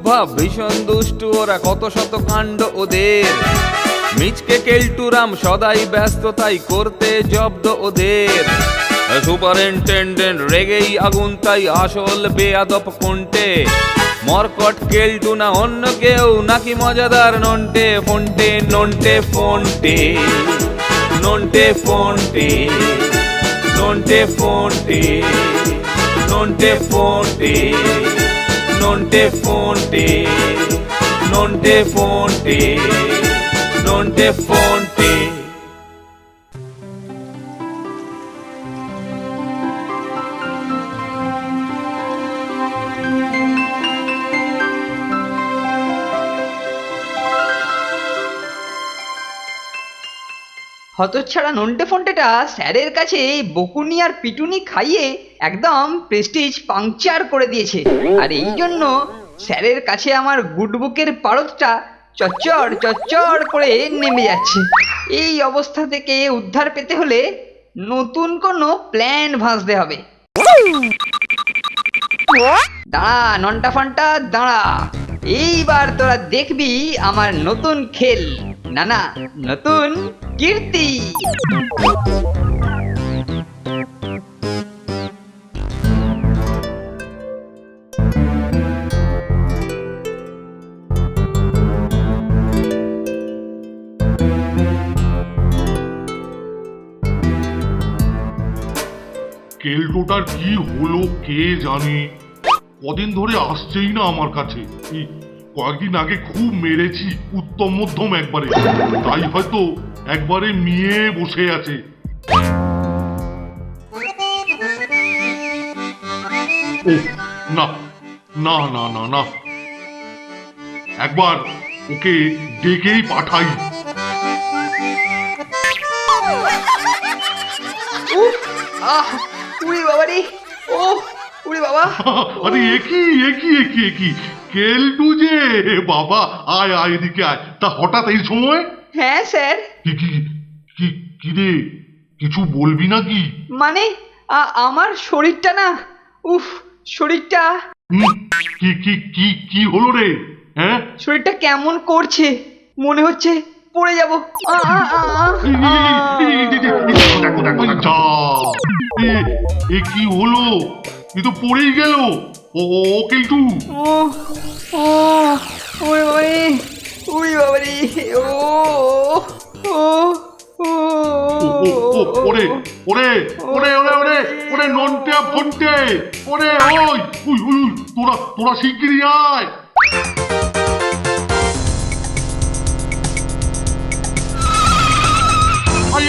স্বভাব ভীষণ দুষ্টু, ওরা কত শত কাণ্ড ওদের। মিচকে কেলটুরাম সদাই ব্যস্ত, তাই করতে জব্দ ওদের। সুপারিনটেন্ডেন্ট রেগেই আগুন, তাই আসল বেয়াদব কোনটে। মরকট কেলটু না অন্য কেউ, নাকি মজাদার নন্টে ফন্টে নন্টে ফন্টে নন্টে ফন্টে নন্টে ফন্টে নন্টে ফন্টে নন্টে ফন্টে নন্টে ফন্টে নন্টে ফন্টে। হতচ্ছাড়া নন্টে ফন্টেটা স্যারের কাছে বকুনি আর পিটুনি খাইয়ে একদম প্রেস্টিজ পাংচার করে দিয়েছে। আর এই জন্য স্যারের কাছে আমার গুডবুকের পারদটা চচ্চর চচ্চর করে নেমে যাচ্ছে। এই অবস্থা থেকে উদ্ধার পেতে হলে নতুন কোনো প্ল্যান ভাঁজতে হবে। দাঁড়া নন্টা ফন্টা দাঁড়া, এইবার তোরা দেখবি আমার নতুন খেল, না না নতুন কীর্তি। কেলটোটার কি হলো কে জানে, কদিন ধরে আসছেই না আমার কাছে। কয়েকদিন আগে খুব মেরেছি উত্তম মধ্যম একবারে, তাই হয়তো একবারে নিয়ে বসে আছে। না না না না না, একবার ওকে ডেকেই পাঠাই। আহ উড়ি বাবা রে, ও উড়ি বাবা। আরে একই একই একই একই কেলটু যে, বাবা আয় আয় এদিকে আয়। তা হঠাৎ এই সময়? হ্যাঁ স্যার। কি কি কি কি রে, কিছু বলবি নাকি? মানে আমার শরীরটা না, উফ শরীরটা। কি কি কি কি হলো রে? হ্যাঁ শরীরটা কেমন করছে, মনে হচ্ছে পড়ে যাবো। এ কি হলো, এ তো পড়েই গেল। ও কেলটু, ওরে বাবারে, উড়ি বাবারে, ও ও ওরে ওরে ওরে ওরে ওরে ওরে নন্টে ফন্টে, ওরে ওই উই উই তোরা তোরা শিগগিরই আয়।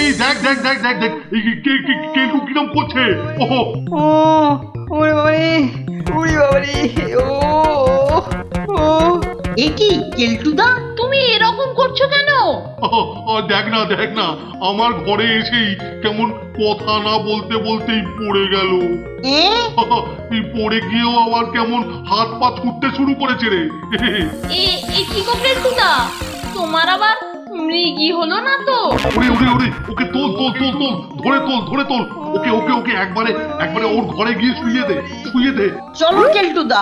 এই দেখ দেখ দেখ দেখ দেখ কেলটু কিরম করছে। ওহো ওরে বাবারে, উড়ি বাবারে, ও এ কি কেলটুদা, তুমি এরকম করছো কেন? দেখ না দেখ না, আমার ঘরে এসেই কেমন কথা না বলতে বলতেই পড়ে গেল। পড়ে গিয়েও আবার কেমন হাত পা ছুটতে শুরু করেছে রে। এ কি গো কেলটুদা, তোমার আবার মৃগী হলো না তো? ওরে ওরে ওরে, ওকে তোল তোল তোল তোল, ধরে তোল ধরে তোল, ওকে ওকে ওকে একবারে একবারে ওর ঘরে গিয়ে শুইয়ে দে শুইয়ে দে। চলো কেলটুদা।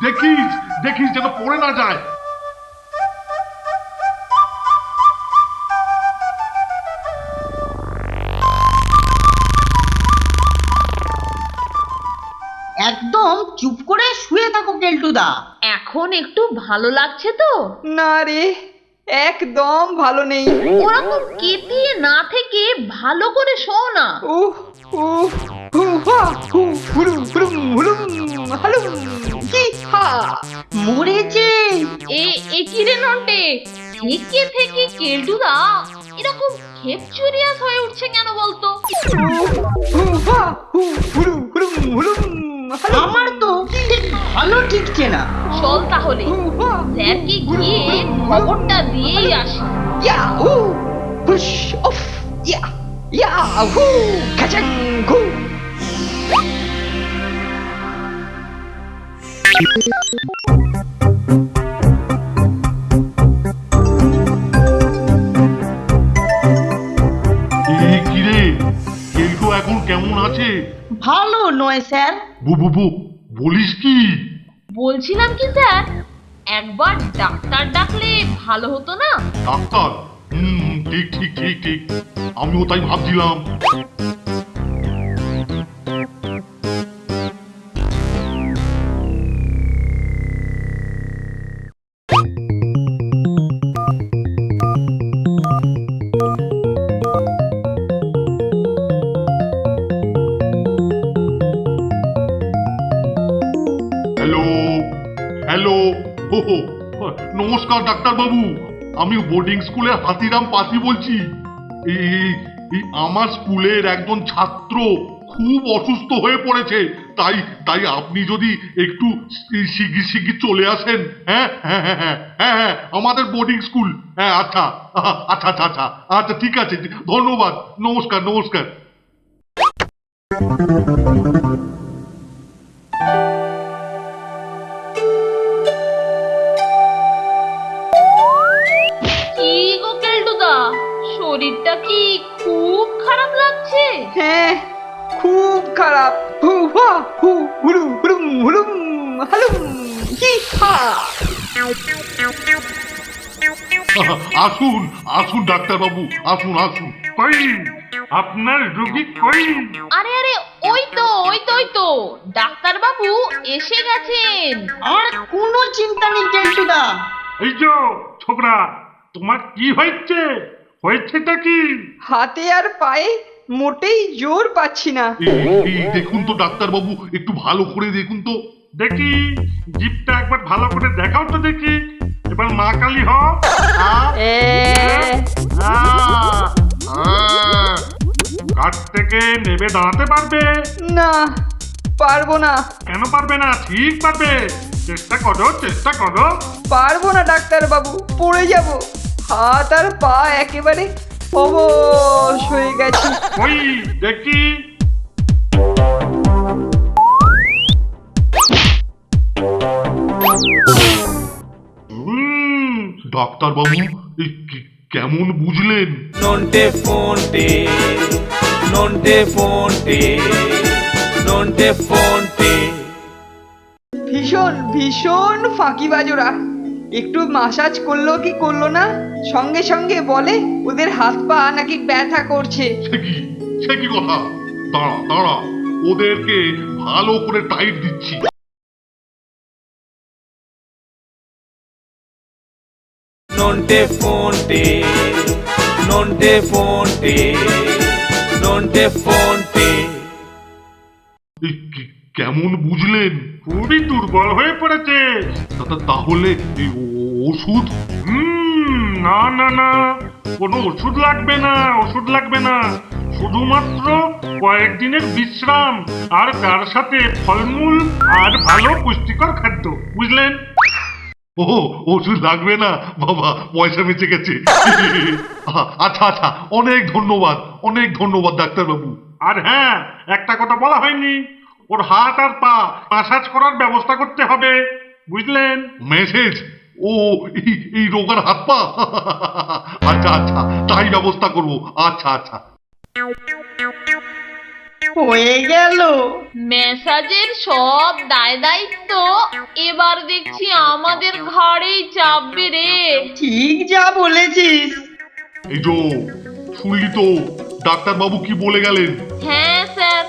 দেখিস দেখিস যেন পড়ে না যায়। একদম চুপ করে শুয়ে থাকো কেলটুদা। এখন একটু ভালো লাগছে তো? না রে, একদম ভালো নেই। ওরকম কেতিয়ে না থেকে ভালো করে শো না। উহ উহ হুহা হু হুলুম হুলুম হুলুম হালুম কি হা মরেছে। এ কি রে নন্টে, থেকে থেকে কেলটুদা এরকম খেপচুরিয়াস হয়ে উঠছে কেন বলতো? হুহা হু হুলুম হুলুম হুলুম আমার তো ঠিক ভালো ঠিকছে না। চল তাহলে স্যারকে গিয়ে খবরটা দিয়েই আসি। ইয়াহু হুশ অফ ইয়া ইয়াহু কাচাং ঘু। কি রে, কেলটু এখন কেমন আছে? ভালো নয় স্যার। বলিস কি? বলছিলাম কি স্যার, একবার ডাক্তার ডাকলে ভালো হতো না? ডাক্তার? ঠিক ঠিক ঠিক ঠিক, আমিও তাই ভাবছিলাম। হ্যালো হ্যালো, নমস্কার ডাক্তারবাবু, আমি বোর্ডিং স্কুলের হাতিরাম পাতি বলছি। এই আমার স্কুলের একজন ছাত্র খুব অসুস্থ হয়ে পড়েছে, তাই তাই আপনি যদি একটু শিগগির শিগগির চলে আসেন। হ্যাঁ হ্যাঁ হ্যাঁ হ্যাঁ হ্যাঁ হ্যাঁ, আমাদের বোর্ডিং স্কুল। হ্যাঁ আচ্ছা আচ্ছা আচ্ছা আচ্ছা আচ্ছা, ঠিক আছে, ধন্যবাদ, নমস্কার নমস্কার। কি গো কেলটুদা, শরীরটা কি খুব খারাপ লাগছে? হ্যাঁ, খুব খারাপ। হু হা হু হুলুম হুলুম হুলুম হালুম হি হা। আসুন আসুন ডাক্তারবাবু, আসুন আসুন। কই আপনার রোগী কই? আরে আরে, ওই তো ডাক্তার বাবু এসে গেছেন। আর কোনো চিন্তা নেই কেলটুদা। এই যে ছোকরা, তোমার কি হয়েছে? হয়েছেটা কি? হাতে আর পায়ে মোটেই জোর পাচ্ছি না। এই দেখুন তো ডাক্তারবাবু, একটু ভালো করে দেখুন তো। দেখি জিপটা একবার ভালো করে দেখাও তো দেখি। এবার মা কালী হ। এ, কাঠ থেকে নেবে দাঁড়াতে পারবে? না, পারবো না। কেন পারবে না? ঠিক পারবে, চেষ্টা করো চেষ্টা করো। পারবো না ডাক্তার বাবু, পড়ে যাব। হাত আর পা একেবারে অবশ হয়ে গেছে। ওই দেখি। ডাক্তারবাবু, এই কেমন বুঝলেন? নন্টে ফোনটে নন্টে ফোনটে নন্টে ফোনটে। ভীষণ ভীষণ ফাঁকিবাজ ওরা। একটু মাসাজ করলো কি করলো না, সঙ্গে সঙ্গে বলে ওদের হাত পা নাকি ব্যথা করছে। সে কি কথা? দাঁড়া দাঁড়া, ওদেরকে ভালো করে টাইট দিচ্ছি। নন্টে ফোনটে নন্টে ফোনটে নন্টে ফোনটে। এই কেমন বুঝলেন? খুবই দুর্বল হয়ে পড়েছে। তাহলে এই ওষুধ? না না না, কোনো ওষুধ লাগবে না, ওষুধ লাগবে না। শুধুমাত্র কয়েকদিনের বিশ্রাম, আর তার সাথে ফলমূল আর ভালো পুষ্টিকর খাদ্য, বুঝলেন? ও, ওষুধ লাগবে না বাবা, পয়সা বেঁচে গেছে। আচ্ছা আচ্ছা, অনেক ধন্যবাদ ডাক্তারবাবু। আর হ্যাঁ, একটা কথা বলা হয়নি, ওর হাত আর পা মাসাজ করার ব্যবস্থা করতে হবে, বুঝলেন? মেসেজ? ও, এই রোগার হাত পা? আচ্ছা আচ্ছা, তাই ব্যবস্থা করবো। আচ্ছা আচ্ছা। হয়ে গেল। ম্যাসাজের সব দায় দায়িত্ব এবার দেখছি আমাদের ঘাড়েই চাপবে রে। ঠিক যা বলেছিস। এই যে শুনলি তো ডাক্তারবাবু কি বলে গেলেন? হ্যাঁ স্যার,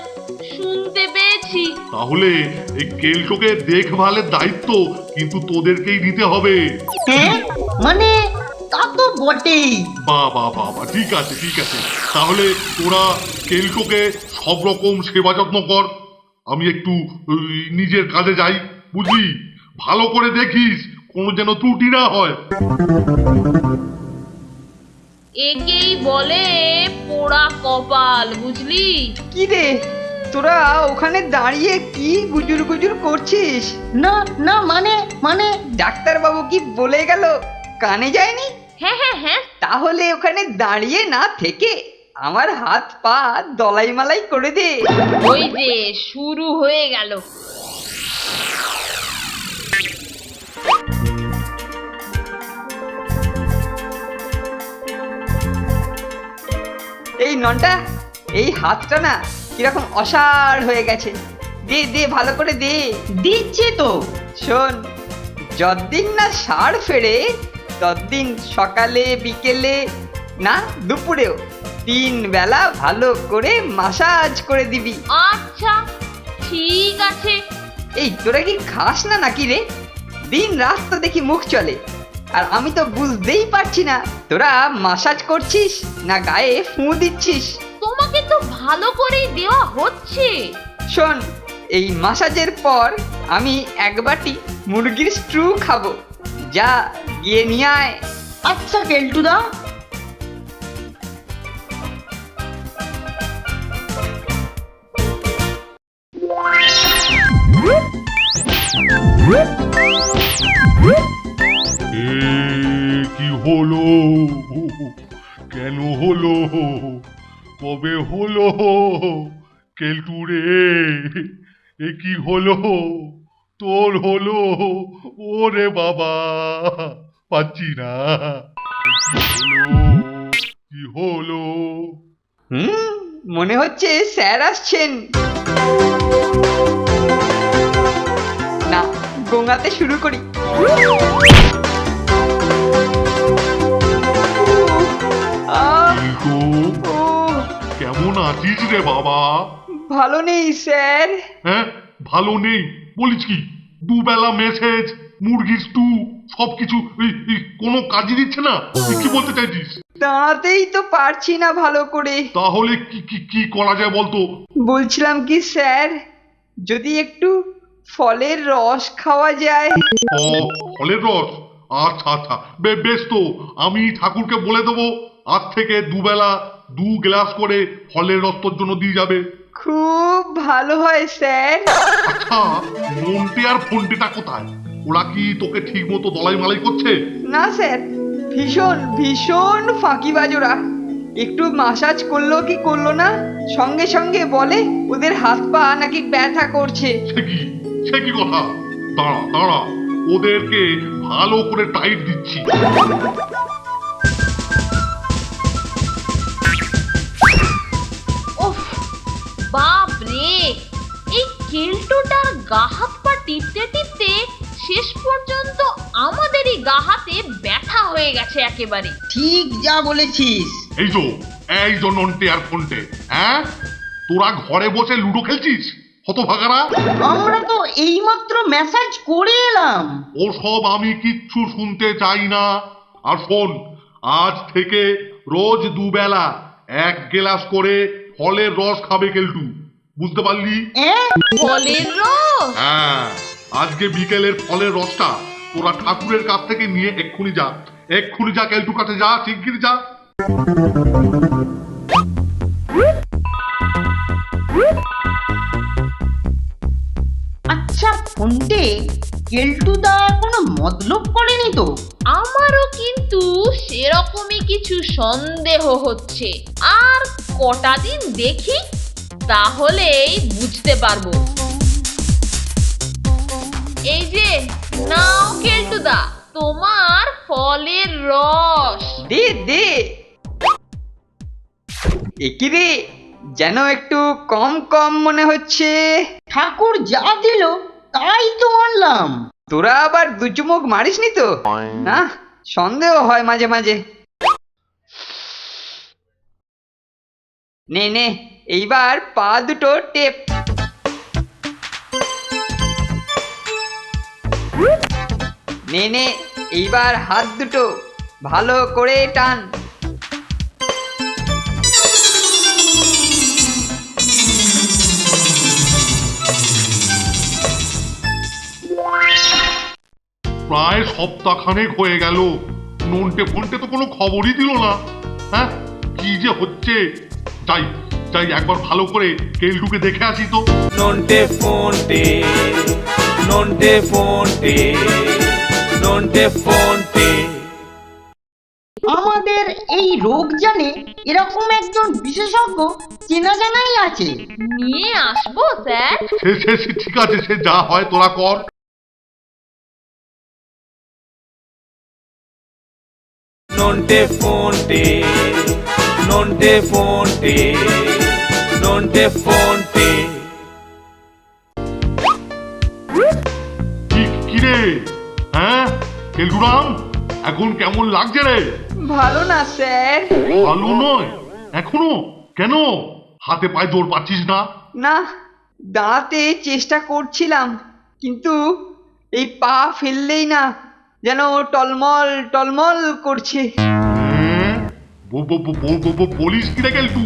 শুনতে পেয়েছি। তাহলে এই কেলটোকে দেখভালের দায়িত্ব কিন্তু তোদেরকেই নিতে হবে। হ্যাঁ, মানে তা তো বটেই। বাবা, ঠিক আছে ঠিক আছে, তাহলে তোরা কেলটোকে সব রকম সেবা যত্ন কর। আমি একটু নিজের কাজে যাই, বুঝলি? ভালো করে দেখিস কোনো যেন ত্রুটি না হয়। একেই বলে পোড়া কপাল, বুঝলি? কি রে, তোরা ওখানে দাঁড়িয়ে কি গুজুর গুজুর করছিস? না না, মানে ডাক্তার বাবু কি বলে গেল কানে যায়নি? হ্যাঁ হ্যাঁ হ্যাঁ, তাহলে ওখানে দাঁড়িয়ে না থেকে আমার হাত পা দলাই মালাই করে দে। ওই যে শুরু হয়ে গেল। এই ননটা, এই হাতটা না কিরকম অসাড় হয়ে গেছে। দে দে, ভালো করে দে। দিচ্ছি তো। শোন, যতদিন না সার ফেরে ততদিন সকালে বিকেলে না দুপুরেও 3 বেলা ভালো করে মাসাজ করে দিবি। আচ্ছা ঠিক আছে। এই তোরা কি খাস না নাকি রে? দিন রাত তো দেখি মুখ চলে, আর আমি তো বুঝতেই পারছি না তোরা মাসাজ করছিস না গায়ে ফুঁ দিচ্ছিস। তোমাকে তো ভালো করেই দেওয়া হচ্ছে। শোন, এই মাসাজের পর আমি 1 বাটি মুরগির স্ট্রু খাবো। যা গিয়ে নিয়ে আয়। আচ্ছা কেলটুদা। এ কি হলো? কেন হলো? কবে হলো? কেলটু রে, এ কি হলো? তোর হলো? ওরে বাবা, পাচ্ছি না। কি হলো? মনে হচ্ছে স্যার আসছেন। না, গোঙাতে শুরু করি। কিন্তু কেমন আছিস রে বাবা? ভালো নেই স্যার। হ্যাঁ, ভালো নেই বলিস কি? 2 বেলা মেসেজ, মুরগির স্টু, সবকিছু কোনো কাজই দিচ্ছে না। তুই কি বলতে চাইছিস? দাঁড়াতেই তো পারছি না ভালো করে। তাহলে কি কি কি করা যায় বলতো? বলছিলাম কি স্যার, যদি একটু ফলের রস খাওয়া যায়। ও, ফলের রস? আচ্ছা আচ্ছা, বেশ তো, আমি ঠাকুরকে বলে দেবো আজ থেকে 2 বেলা 2 গ্লাস করে ফলের রস তোর জন্য দিয়ে যাবে। খুব ভালো হয় স্যার। আচ্ছা, মন্টে আর ফন্টেটা কোথায়? ওরা কি তোকে ঠিক মতো দলাই মালাই করছে? না স্যার, ভীষণ ভীষণ ফাঁকিবাজ ওরা। একটু মাসাজ করলো কি করলো না, সঙ্গে সঙ্গে বলে ওদের হাত পা নাকি ব্যথা করছে। সে কি কথা? দাঁড়া দাঁড়া, ওদেরকে ভালো করে টাইট দিচ্ছি। উফ, বাপ রে, এই কেলটুটার গা হাত পা টিপতে টিপতে শেষ পর্যন্ত আমাদেরই গা হাতে ব্যথা হয়ে গেছে একেবারে। ঠিক যা বলেছিস। এই যে নন্টে আর ফন্টে, হ্যাঁ, তোরা ঘরে বসে লুডো খেলছিস? হতভাগারা, আমরা তো এইমাত্র মেসেজ করে এলাম। ওসব আমি কিচ্ছু শুনতে চাই না। আর শোন, আজ থেকে রোজ 2 বেলা 1 গ্লাস করে ফলের রস খাবে কেলটু, বুঝতে পারলি? ফলের রস? হ্যাঁ, আজকে বিকেলের ফলের রসটা তোরা ঠাকুরের কাছ থেকে নিয়ে এক্ষুনি যা। এক্ষুনি যা, কেলটুর কাছে যা, শিগগির যা। আচ্ছা ফোনটে, কেলটুদা কোনো মতলব করেনি তো? আমারও কিন্তু সেরকমই কিছু সন্দেহ হচ্ছে। আর কটা দিন দেখি, তাহলেই বুঝতে পারবো। এই যে নাও কেলটুদা, তোমার ফলের রস। দে দে। একিরে, যেন একটু কম কম মনে হচ্ছে। ঠাকুর যা দিল তাই তো আনলাম। তোরা আবার 2 চুমুক মারিসনি তো? না, সন্দেহ হয় মাঝে মাঝে। নে নে, এইবার পা দুটো টেপ। নে নে, এইবার হাত দুটো ভালো করে টান। প্রায় সপ্তাহখানেক হয়ে গেল, নন্টে ফন্টে তো কোনো খবরই দিল না। হ্যাঁ, কি যে হচ্ছে। যাই যাই, একবার ভালো করে কেলটুকে দেখে আসি তো। নন্টে ফন্টে, নন্টে ফন্টে, নন্টে ফন্টে। আমাদের এই রোগ জানে এরকম একজন বিশেষজ্ঞ চেনা জানাই আছে। নিয়ে আসবো স্যার। সে ঠিক আছে, সে যা হয় তোরা কর। Nonte fonte, nonte fonte, nonte fonte. কি হ্যাঁ কেলটুরাম, এখন কেমন লাগছে রে? ভালো না স্যার। ভালো নয় এখনো? কেন? হাতে পায়ে জোর পাচ্ছিস না? না, দাঁড়াতে চেষ্টা করছিলাম, কিন্তু এই পা ফেললেই না যেন টলমল টলমল করছে। হ্যাঁ? বলিস কি রে কেলটু?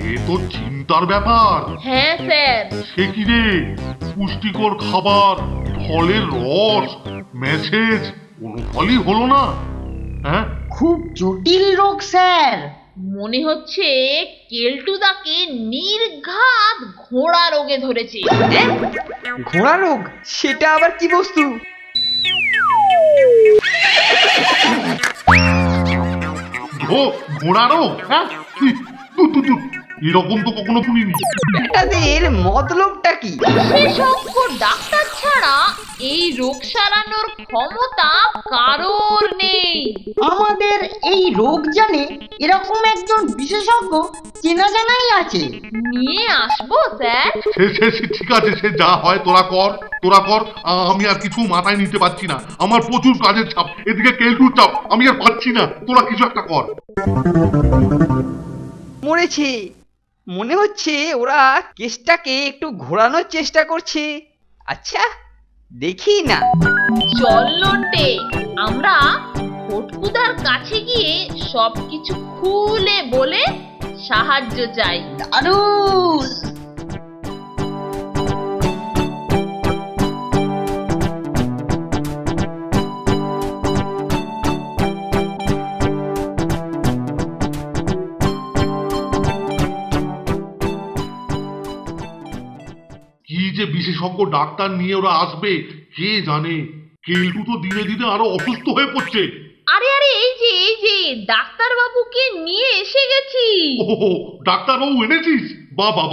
এ তো চিন্তার ব্যাপার। হ্যাঁ স্যার। সে কি রে, পুষ্টিকর খাবার, ফলের রস, মেসেজ কোনো ফলই হলো না? হ্যাঁ খুব জটিল রোগ স্যার। মনে হচ্ছে কেলটুদাকে নির্ঘাত ঘোড়া রোগে ধরেছে। হ্যাঁ? ঘোড়া রোগ? সেটা আবার কি বস্তু? ঘোড়ারও? হ্যাঁ এরকম তো কখনো শুনিনি। ব্যাটাদের মতলবটা কি? বিশেষজ্ঞ ডাক্তার ছাড়া এই রোগ সারানোর ক্ষমতা কারোর নেই। আমাদের এই রোগ জানে এরকম একজন বিশেষজ্ঞ চেনা জানাই আছে। নিয়ে আসবো স্যার। সে ঠিক আছে, সে যা হয় তোরা কর। আমি আর কিছু মাথায় নিতে পারছি না, আমার প্রচুর কাজের চাপ, এদিকে কেলটুর চাপ, আমি আর পারছি না। তোরা কিছু একটা কর। মরেছে। মনে হচ্ছে ওরা কেসটাকে একটু ঘোরানোর চেষ্টা করছে। আচ্ছা, দেখি না। চল নন্টে, আমরা ফটকুদার কাছে গিয়ে সবকিছু খুলে বলে সাহায্য চাই। দারুণ! কি যে বিশেষজ্ঞ ডাক্তার নিয়ে ওরা আসবে কে জানে। কেলটু তো দিনে দিনে আরো অসুস্থ হয়ে পড়ছে। আরে আরে, এই যে ডাক্তার বাবুকে নিয়ে এসে গেছি। ও ডাক্তারবাবু এনেছিস? বাবা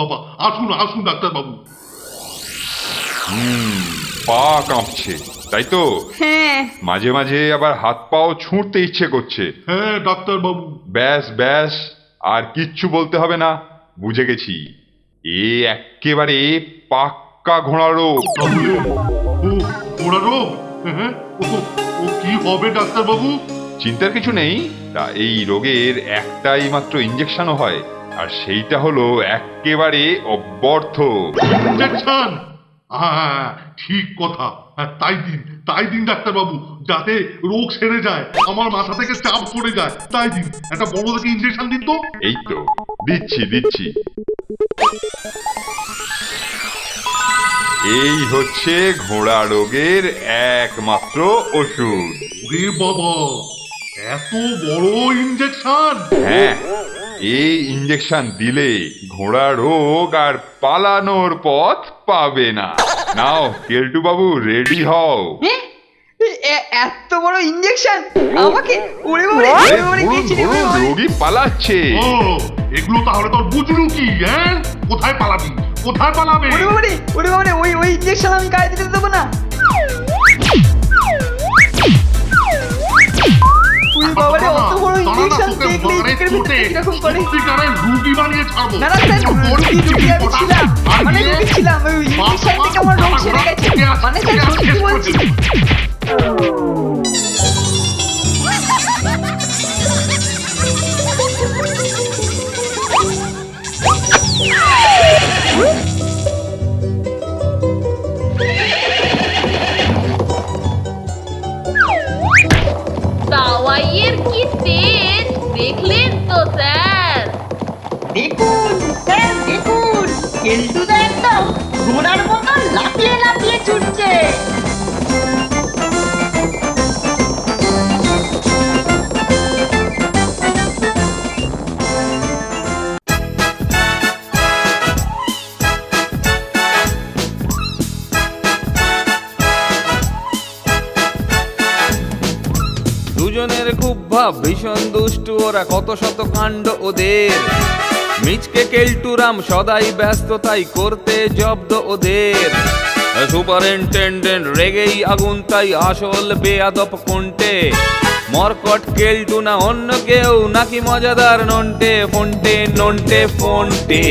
আসুন ডাক্তারবাবু। পা কাঁপছে তাই তো? হ্যাঁ। মাঝে মাঝে আবার হাত পাও ছুঁড়তে ইচ্ছে করছে। হ্যাঁ ডাক্তারবাবু। ব্যাস আর কিচ্ছু বলতে হবে না, বুঝে গেছি। এ এক্কেবারে পাক্কা ঘোড়া রোগ। তাহলে ঘোড়া রোগ? হ্যাঁ ও কি হবে ডাক্তারবাবু? চিন্তার কিছু নেই। তা এই রোগের একটাই মাত্র ইঞ্জেকশনও হয়, আর সেইটা হলো এক্কেবারে অব্যর্থ। ইনজেকশন? হ্যাঁ ঠিক কথা। তাই দিন ডাক্তারবাবু, যাতে রোগ সেরে যায়, আমার মাথা থেকে চাপ পড়ে যায়। তাই দিন, একটা বড় দেখে ইনজেকশন দিন তো। এই তো দিচ্ছি। এই হচ্ছে ঘোড়া রোগের একমাত্র ওষুধ। রে বাবা, এত বড় ইনজেকশন! হ্যাঁ, এই ইঞ্জেকশন দিলে ঘোড়া রোগ আর পালানোর পথ পাবে না। নাও কেলটু বাবু, রেডি হও। হ্যাঁ? এত বড় ইঞ্জেকশন আমাকে? ওরে বাবারে, গেছি রে, ওরে বাবারে। রোগী পালাচ্ছে। ও এগুলো তাহলে তোর বুঝলু কি? হ্যাঁ কোথায় পালাবি? ওরে বাবারে, ওই ইঞ্জেকশন আমি গায়ে দিতে দেবো না। ওরে বাবারে, অত বড় ইঞ্জেকশন দেখলে বুকের ভিতরে কিরকম করে। রুগী বানিয়ে ছাড়বো। না স্যার, রুগী আমি ছিলাম। রুগী ছিলাম। ওই ইঞ্জেকশন থেকে আমার রোগ সেরে গেছে। স্যার সত্যি বলছি। দাওয়াইয়ের কি তেজ দেখলেন তো স্যার? দেখুন স্যার, দেখুন কেলটুদা একদম ঘোড়ার মতো লাফিয়ে ছুটছে। দুজনের খুব ভাব, ভীষণ দুষ্টু ওরা, কত শত কাণ্ড ওদের। মিচকে কেলটুরাম সদাই ব্যস্ত, তাই করতে জব্দ ওদের। সুপারিনটেন্ডেন্ট রেগেই আগুন, তাই আসল বেয়াদব কোনটে। মরকট কেলটু না অন্য কেউ, নাকি মজাদার নন্টে ফোনটে। নন্টে ফোনটে,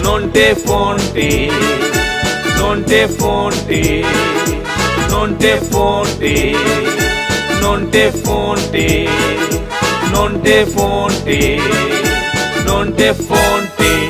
নন্টে ফোনটে, নন্টে ফোনটে, নন্টে ফন্টে, নন্টে ফন্টে, নন্টে ফন্টে, নন্টে ফন্টে।